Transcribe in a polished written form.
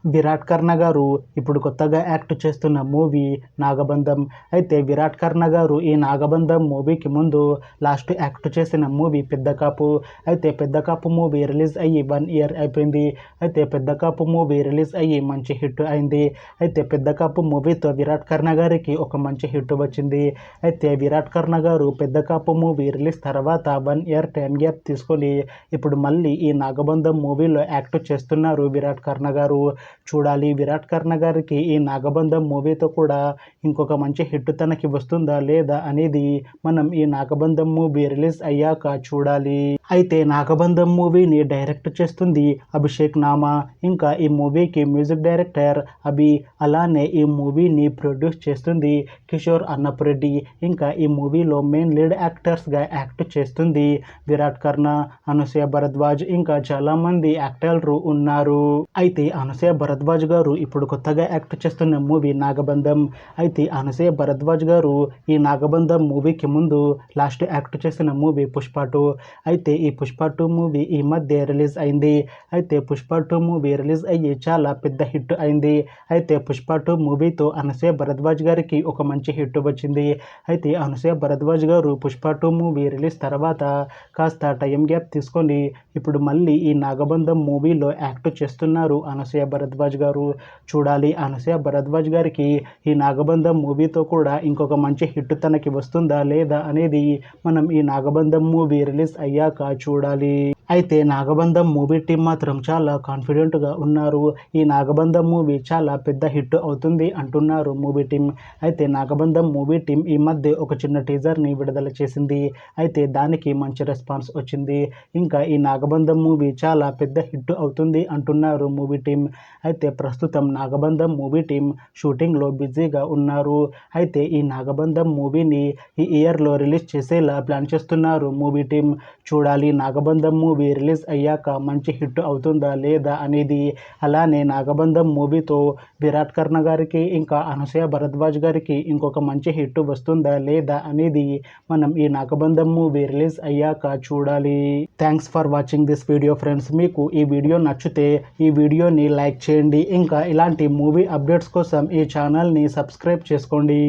విరాట్ కర్ణ గారు ఇప్పుడు కొత్తగా యాక్ట్ చేస్తున్న మూవీ నాగబంధం. అయితే విరాట్ కర్ణ గారు ఈ నాగబంధం మూవీకి ముందు లాస్ట్ యాక్ట్ చేసిన మూవీ పెద్ద కాపు. అయితే పెద్ద కాపు మూవీ రిలీజ్ అయ్యి 1 ఇయర్ అయిపోయింది. అయితే పెద్ద కాపు మూవీ రిలీజ్ అయ్యి మంచి హిట్ అయింది. అయితే పెద్ద కాపు మూవీతో విరాట్ కర్ణ గారికి ఒక మంచి హిట్ వచ్చింది. అయితే విరాట్ కర్ణ గారు పెద్ద కాపు మూవీ రిలీజ్ తర్వాత 1 ఇయర్ టైం గ్యాప్ తీసుకొని ఇప్పుడు మళ్ళీ ఈ నాగబంధం మూవీలో యాక్ట్ చేస్తున్నారు విరాట్ కర్ణ గారు. చూడాలి విరాట్ కర్ణ గారికి ఈ నాగబంధం మూవీతో కూడా ఇంకొక మంచి హిట్ తనకి వస్తుందా లేదా అనేది మనం ఈ నాగబంధం మూవీ రిలీజ్ అయ్యాక చూడాలి. అయితే నాగబంధం మూవీని డైరెక్ట్ చేస్తుంది అభిషేక్ నామా. ఇంకా ఈ మూవీకి మ్యూజిక్ డైరెక్టర్ అభి. అలానే ఈ మూవీని ప్రొడ్యూస్ చేస్తుంది కిషోర్ అన్నపురెడ్డి. ఇంకా ఈ మూవీలో మెయిన్ లీడ్ యాక్టర్స్గా యాక్ట్ చేస్తుంది విరాట్ కర్ణ, అనసూయ భరద్వాజ్, ఇంకా చాలామంది యాక్టర్లు ఉన్నారు. అయితే అనసూయ భరద్వాజ్ గారు ఇప్పుడు కొత్తగా యాక్ట్ చేస్తున్న మూవీ నాగబంధం. అయితే అనసూయ భరద్వాజ్ గారు ఈ నాగబంధం మూవీకి ముందు లాస్ట్ యాక్ట్ చేసిన మూవీ పుష్ప 2. అయితే ఈ పుష్ప 2 మూవీ ఈ మధ్య రిలీజ్ అయింది. అయితే పుష్ప 2 మూవీ రిలీజ్ అయ్యి చాలా పెద్ద హిట్ అయింది. అయితే పుష్ప 2 మూవీతో అనసూయ భరద్వాజ్ గారికి ఒక మంచి హిట్ వచ్చింది. అయితే అనసూయ భరద్వాజ్ గారు పుష్ప 2 మూవీ రిలీజ్ తర్వాత కాస్త టైం గ్యాప్ తీసుకొని ఇప్పుడు మళ్ళీ ఈ నాగబంధం మూవీలో యాక్ట్ చేస్తున్నారు అనసూయ భరద్వాజ్ గారు. చూడాలి అనసూయ భరద్వాజ్ గారికి ఈ నాగబంధం మూవీతో కూడా ఇంకొక మంచి హిట్ తనకి వస్తుందా లేదా అనేది మనం ఈ నాగబంధం మూవీ రిలీజ్ అయ్యాక చూడాలి. అయితే నాగబంధం మూవీ టీం మాత్రం చాలా కాన్ఫిడెంట్గా ఉన్నారు. ఈ నాగబంధం మూవీ చాలా పెద్ద హిట్ అవుతుంది అంటున్నారు మూవీ టీం. అయితే నాగబంధం మూవీ టీం ఈ మధ్య ఒక చిన్న టీజర్ని విడుదల చేసింది. అయితే దానికి మంచి రెస్పాన్స్ వచ్చింది. ఇంకా ఈ నాగబంధం మూవీ చాలా పెద్ద హిట్ అవుతుంది అంటున్నారు మూవీ టీం. అయితే ప్రస్తుతం నాగబంధం మూవీ టీం షూటింగ్లో బిజీగా ఉన్నారు. అయితే ఈ నాగబంధం మూవీని ఈ ఇయర్లో రిలీజ్ చేసేలా ప్లాన్ చేస్తున్నారు మూవీ టీం. చూడాలి నాగబంధం మూవీ రిలీజ్ అయ్యాక మంచి హిట్ అవుతుందా లేదా అనేది. అలానే నాగబంధం మూవీతో విరాట్ కర్ణ గారికి ఇంకా అనసూయ భరద్వాజ్ గారికి ఇంకొక మంచి హిట్ వస్తుందా లేదా అనేది మనం ఈ నాగబంధం మూవీ రిలీజ్ అయ్యాక చూడాలి. Thanks for watching this video friends. మీకు ఈ వీడియో నచ్చితే ఈ వీడియోని లైక్ చేయండి. ఇంకా ఇలాంటి మూవీ అప్డేట్స్ కోసం ఈ ఛానల్ని సబ్స్క్రైబ్ చేసుకోండి.